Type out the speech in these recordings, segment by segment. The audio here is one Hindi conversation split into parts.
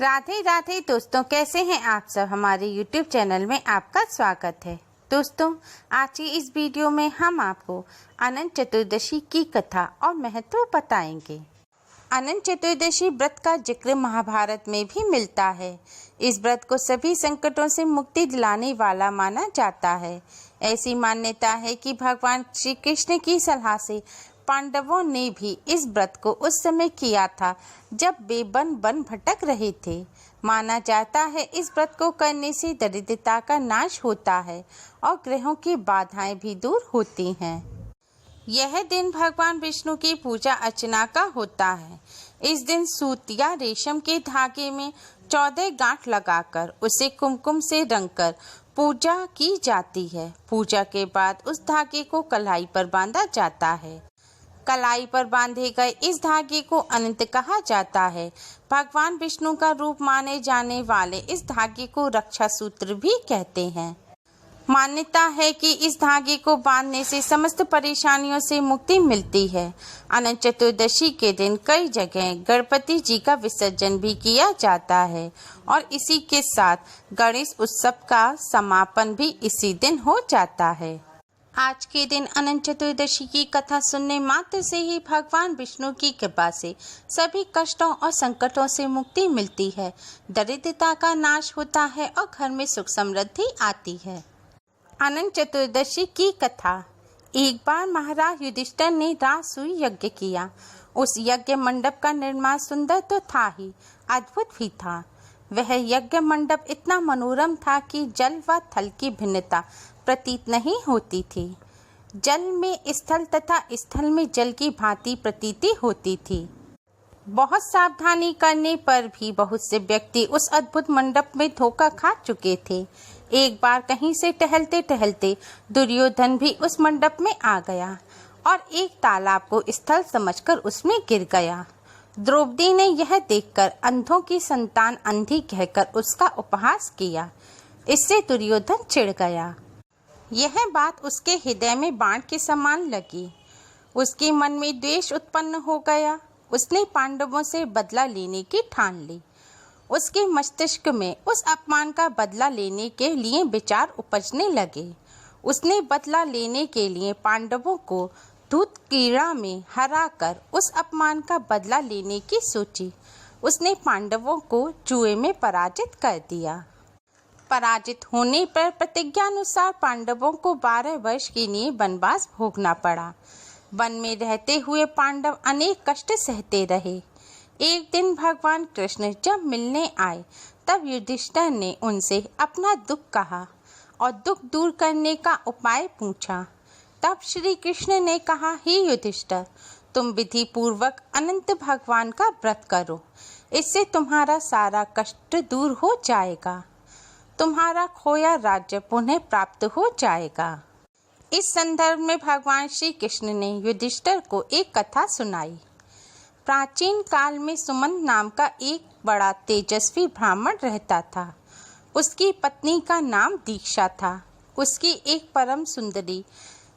राधे राधे दोस्तों, कैसे हैं आप सब। हमारे YouTube चैनल में आपका स्वागत है। दोस्तों, आज की इस वीडियो में हम आपको अनंत चतुर्दशी की कथा और महत्व बताएंगे। अनंत चतुर्दशी व्रत का जिक्र महाभारत में भी मिलता है। इस व्रत को सभी संकटों से मुक्ति दिलाने वाला माना जाता है। ऐसी मान्यता है कि भगवान श्री कृष्ण की सलाह से पांडवों ने भी इस व्रत को उस समय किया था जब वे वन वन भटक रहे थे। माना जाता है इस व्रत को करने से दरिद्रता का नाश होता है और ग्रहों की बाधाएं भी दूर होती हैं। यह दिन भगवान विष्णु की पूजा अर्चना का होता है। इस दिन सूत या रेशम के धागे में 14 गांठ लगाकर उसे कुमकुम से रंगकर पूजा की जाती है। पूजा के बाद उस धागे को कलाई पर बांधा जाता है। कलाई पर बांधे गए इस धागे को अनंत कहा जाता है। भगवान विष्णु का रूप माने जाने वाले इस धागे को रक्षा सूत्र भी कहते हैं। मान्यता है कि इस धागे को बांधने से समस्त परेशानियों से मुक्ति मिलती है। अनंत चतुर्दशी के दिन कई जगह गणपति जी का विसर्जन भी किया जाता है और इसी के साथ गणेश उत्सव का समापन भी इसी दिन हो जाता है। आज के दिन अनंत चतुर्दशी की कथा सुनने मात्र से ही भगवान विष्णु की कृपा से सभी कष्टों और संकटों से मुक्ति मिलती है, दरिद्रता का नाश होता है और घर में सुख समृद्धि आती है। अनंत चतुर्दशी की कथा। एक बार महाराज युधिष्ठिर ने राजसूय यज्ञ किया। उस यज्ञ मंडप का निर्माण सुंदर तो था ही, अद्भुत भी था। वह यज्ञ मंडप इतना मनोरम था कि जल व थल की भिन्नता प्रतीत नहीं होती थी। जल में स्थल तथा स्थल में जल की भांति प्रतीति होती थी। बहुत सावधानी करने पर भी बहुत से व्यक्ति उस अद्भुत मंडप में धोखा खा चुके थे। एक बार कहीं से टहलते टहलते दुर्योधन भी उस मंडप में आ गया और एक तालाब को स्थल समझकर उसमें गिर गया। द्रौपदी ने यह देखकर अंधों की संतान अंधी कहकर उसका उपहास किया। इससे दुर्योधन चिढ़ गया। यह बात उसके हृदय में बाण के समान लगी। उसके मन में द्वेष उत्पन्न हो गया। उसने पांडवों से बदला लेने की ठान ली। उसके मस्तिष्क में उस अपमान का बदला लेने के लिए विचार उपजने लगे। उसने बदला लेने के लिए पांडवों को धूत क्रीड़ा में हराकर उस अपमान का बदला लेने की सोची। उसने पांडवों को जुए में पराजित कर दिया। पराजित होने पर प्रतिज्ञानुसार पांडवों को 12 वर्ष के लिए वनवास भोगना पड़ा। वन में रहते हुए पांडव अनेक कष्ट सहते रहे। एक दिन भगवान कृष्ण जब मिलने आए तब युधिष्ठिर ने उनसे अपना दुख कहा और दुख दूर करने का उपाय पूछा। तब श्री कृष्ण ने कहा, हे युधिष्ठिर, तुम विधि पूर्वक अनंत भगवान का व्रत करो। इससे तुम्हारा सारा कष्ट दूर हो जाएगा। तुम्हारा खोया राज्य पुनः प्राप्त हो जाएगा। इस संदर्भ में भगवान श्री कृष्ण ने युधिष्ठिर को एक कथा सुनाई। प्राचीन काल में सुमंत नाम का एक बड़ा तेजस्वी ब्राह्मण रहता था। उसकी पत्नी का नाम दीक्षा था। उसकी एक परम सुंदरी,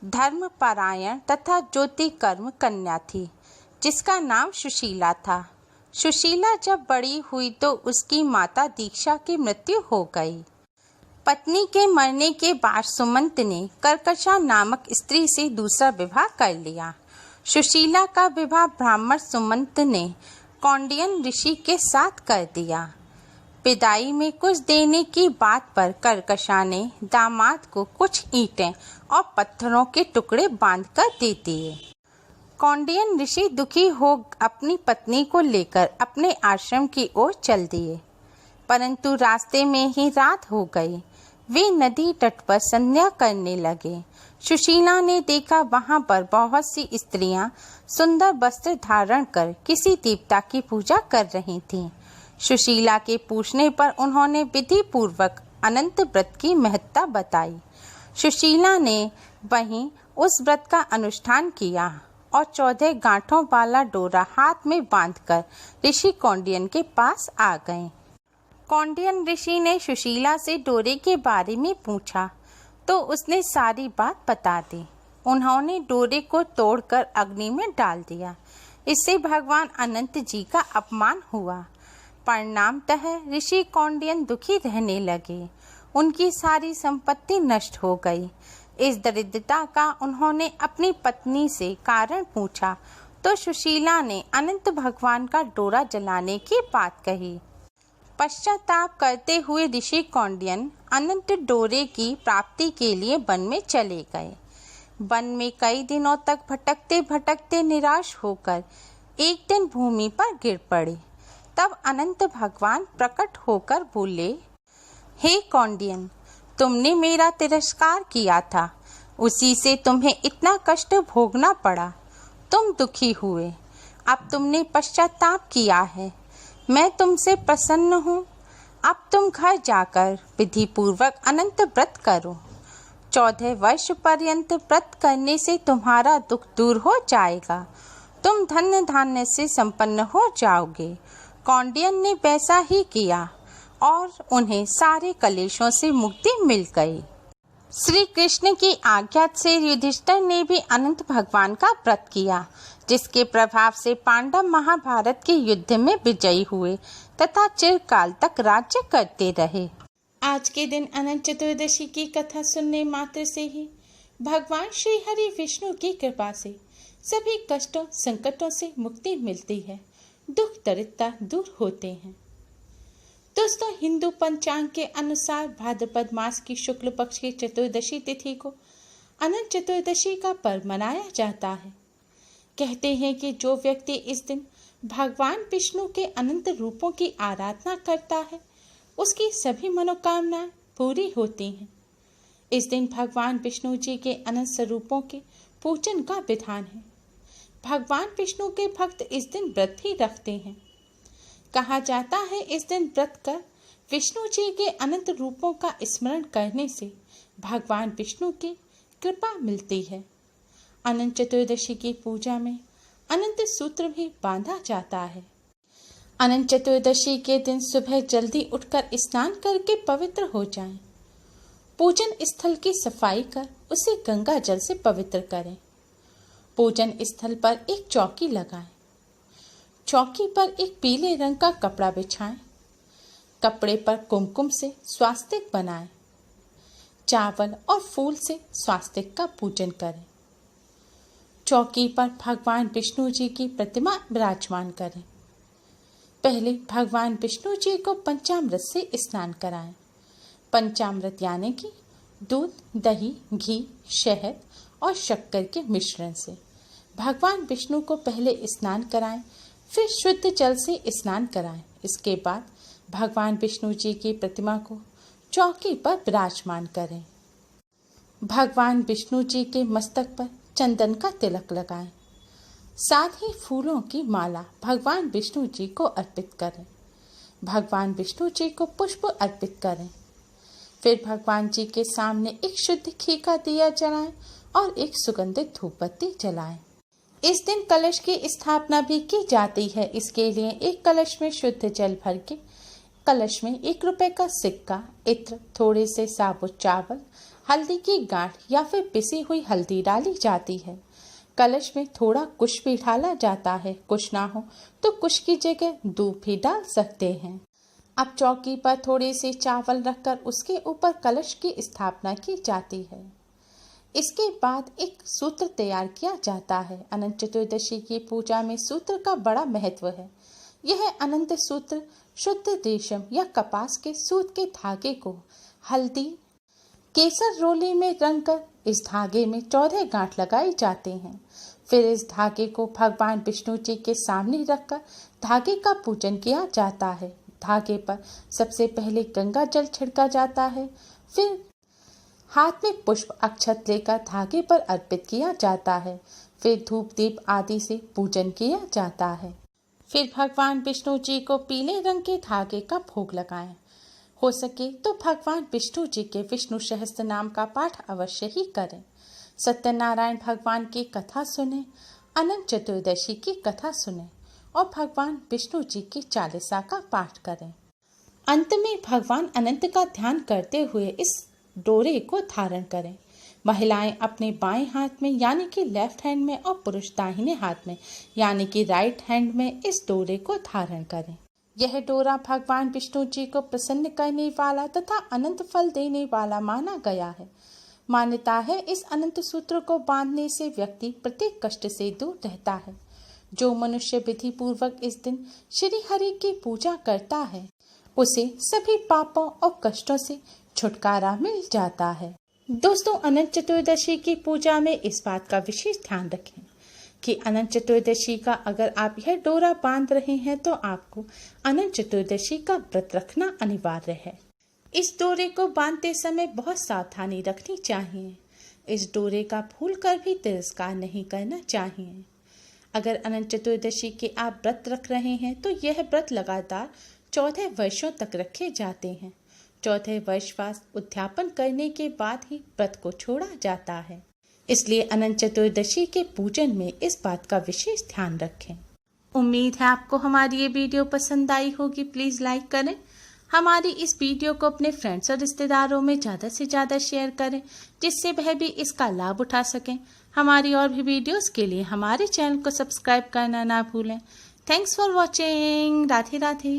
धर्मपरायण तथा ज्योति कर्म कन्या थी, जिसका नाम सुशीला था। सुशीला जब बड़ी हुई तो उसकी माता दीक्षा की मृत्यु हो गई। पत्नी के मरने के बाद सुमंत ने कर्कशा नामक स्त्री से दूसरा विवाह कर लिया। सुशीला का विवाह ब्राह्मण सुमंत ने कौंडिन्य ऋषि के साथ कर दिया। विदाई में कुछ देने की बात पर कर्कशा ने दामाद को कुछ ईंटें और पत्थरों के टुकड़े बांधकर दे दिए। कौंडिन्य ऋषि दुखी हो अपनी पत्नी को लेकर अपने आश्रम की ओर चल दिए, परंतु रास्ते में ही रात हो गई। वे नदी तट पर संध्या करने लगे। सुशीला ने देखा वहां पर बहुत सी स्त्रियां सुंदर वस्त्र धारण कर किसी देवता की पूजा कर रही थीं। सुशीला के पूछने पर उन्होंने विधि पूर्वक अनंत व्रत की महत्ता बताई। सुशीला ने वहीं उस व्रत का अनुष्ठान किया और 14 गांठों वाला डोरा हाथ में बांधकर ऋषि कौंडिन्य के पास आ गए। कौंडिन्य ऋषि ने सुशीला से डोरे के बारे में पूछा तो उसने सारी बात बता दी। उन्होंने डोरे को तोड़कर अग्नि में डाल दिया। इससे भगवान अनंत जी का अपमान हुआ। परिणामतः ऋषि कौंडिन्य दुखी रहने लगे। उनकी सारी संपत्ति नष्ट हो गई। इस दरिद्रता का उन्होंने अपनी पत्नी से कारण पूछा तो सुशीला ने अनंत भगवान का डोरा जलाने की बात कही। पश्चाताप करते हुए ऋषि कौंडिन्य अनंत डोरे की प्राप्ति के लिए वन में चले गए। वन में कई दिनों तक भटकते भटकते निराश होकर एक दिन भूमि पर गिर पड़े। तब अनंत भगवान प्रकट होकर बोले, हे कौंडिन्य, तुमने मेरा तिरस्कार किया था, उसी से तुम्हें इतना कष्ट भोगना पड़ा। तुम दुखी हुए, अब तुमने पश्चाताप किया है। मैं तुमसे प्रसन्न हूँ। अब तुम घर जाकर विधि पूर्वक अनंत व्रत करो। 14 वर्ष पर्यंत व्रत करने से तुम्हारा दुख दूर हो जाएगा। तुम धन्य धान्य से संपन्न हो जाओगे। कौंडिन्य ने वैसा ही किया और उन्हें सारे कलेशों से मुक्ति मिल गई। श्री कृष्ण की आज्ञा से युधिष्ठिर ने भी अनंत भगवान का व्रत किया, जिसके प्रभाव से पांडव महाभारत के युद्ध में विजयी हुए तथा चिरकाल तक राज्य करते रहे। आज के दिन अनंत चतुर्दशी की कथा सुनने मात्र से ही भगवान श्री हरि विष्णु की कृपा से सभी कष्टों संकटों से मुक्ति मिलती है, दुख दरिद्रता दूर होते हैं। दोस्तों, हिंदू पंचांग के अनुसार भाद्रपद मास की शुक्ल पक्ष की चतुर्दशी तिथि को अनंत चतुर्दशी का पर्व मनाया जाता है। कहते हैं कि जो व्यक्ति इस दिन भगवान विष्णु के अनंत रूपों की आराधना करता है, उसकी सभी मनोकामनाएं पूरी होती हैं। इस दिन भगवान विष्णु जी के अनंत स्वरूपों के पूजन का विधान है। भगवान विष्णु के भक्त इस दिन व्रत भी रखते हैं। कहा जाता है इस दिन व्रत कर विष्णु जी के अनंत रूपों का स्मरण करने से भगवान विष्णु की कृपा मिलती है। अनंत चतुर्दशी की पूजा में अनंत सूत्र भी बांधा जाता है। अनंत चतुर्दशी के दिन सुबह जल्दी उठकर स्नान करके पवित्र हो जाएं। पूजन स्थल की सफाई कर उसे गंगा जल से पवित्र करें। पूजन स्थल पर एक चौकी लगाएं। चौकी पर एक पीले रंग का कपड़ा बिछाएं। कपड़े पर कुमकुम से स्वास्तिक बनाएं। चावल और फूल से स्वास्तिक का पूजन करें। चौकी पर भगवान विष्णु जी की प्रतिमा विराजमान करें। पहले भगवान विष्णु जी को पंचामृत से स्नान कराएं। पंचामृत यानी कि दूध, दही, घी, शहद और शक्कर के मिश्रण से भगवान विष्णु को पहले स्नान कराएं, फिर शुद्ध जल से स्नान कराएं। इसके बाद भगवान विष्णु जी की प्रतिमा को चौकी पर विराजमान करें। भगवान विष्णु जी के मस्तक पर चंदन का तिलक लगाएं। साथ ही फूलों की माला भगवान विष्णु जी को अर्पित करें। भगवान विष्णु जी को पुष्प अर्पित करें। फिर भगवान जी के सामने एक शुद्ध घी का दिया जलाएं और एक सुगंधित धूपबत्ती जलाएं। इस दिन कलश की स्थापना भी की जाती है। इसके लिए एक कलश में शुद्ध जल भर के कलश में 1 रुपए का सिक्का, इत्र, थोड़े से साबुत चावल, हल्दी की गांठ या फिर पिसी हुई हल्दी डाली जाती है। कलश में थोड़ा कुश भी डाला जाता है। कुश ना हो तो कुश की जगह दूध भी डाल सकते हैं। अब चौकी पर थोड़े से चावल रखकर उसके ऊपर कलश की स्थापना की जाती है। इसके बाद एक सूत्र तैयार किया जाता है। अनंत चतुर्दशी की पूजा में सूत्र का बड़ा महत्व है। यह अनंत सूत्र शुद्ध रेशम या कपास के सूत के धागे को हल्दी, केसर रोली में रंगकर इस धागे में 14 गांठ लगाई जाते हैं। फिर इस धागे को भगवान विष्णु जी के सामने रखकर धागे का पूजन किया जाता है। धागे पर सबसे पहले गंगा जल छिड़का जाता है। फिर हाथ में पुष्प अक्षत लेकर धागे पर अर्पित किया जाता है। फिर धूप दीप आदि से पूजन किया जाता है। फिर भगवान विष्णु जी को पीले रंग के धागे का भोग लगाएं। हो सके तो भगवान विष्णु जी के विष्णु सहस्त्र नाम का पाठ अवश्य ही करें। सत्यनारायण भगवान की कथा सुने, अनंत चतुर्दशी की कथा सुने और भगवान विष्णु जी की चालीसा का पाठ करें। अंत में भगवान अनंत का ध्यान करते हुए इस डोरे को धारण करें। महिलाएं अपने बाएं हाथ में यानी कि लेफ्ट हैंड में और पुरुष दाहिने हाथ में यानी कि राइट हैंड में इस डोरे को धारण करें। यह डोरा भगवान विष्णु जी को प्रसन्न करने वाला तथा अनंत फल देने वाला माना गया है। मान्यता है इस अनंत सूत्र को बांधने से व्यक्ति प्रत्येक कष्ट से दूर रहता है। जो मनुष्य विधि पूर्वक इस दिन श्री हरि की पूजा करता है उसे सभी पापों और कष्टों से छुटकारा मिल जाता है। दोस्तों, अनंत चतुर्दशी की पूजा में इस बात का विशेष ध्यान रखें कि अनंत चतुर्दशी का अगर आप यह डोरा बांध रहे हैं तो आपको अनंत चतुर्दशी का व्रत रखना अनिवार्य है। इस डोरे को बांधते समय बहुत सावधानी रखनी चाहिए। इस डोरे का भूल कर भी तिरस्कार नहीं करना चाहिए। अगर अनंत चतुर्दशी के आप व्रत रख रहे हैं तो यह व्रत लगातार 14 वर्षों तक रखे जाते हैं। 14 वर्षवास उद्यापन करने के बाद ही व्रत को छोड़ा जाता है। इसलिए अनंत चतुर्दशी के पूजन में इस बात का विशेष ध्यान रखें। उम्मीद है आपको हमारी ये वीडियो पसंद आई होगी। प्लीज़ लाइक करें। हमारी इस वीडियो को अपने फ्रेंड्स और रिश्तेदारों में ज़्यादा से ज़्यादा शेयर करें जिससे वह भी इसका लाभ उठा सकें। हमारी और भी वीडियोस के लिए हमारे चैनल को सब्सक्राइब करना ना भूलें। Thanks for watching. Radhe Radhe.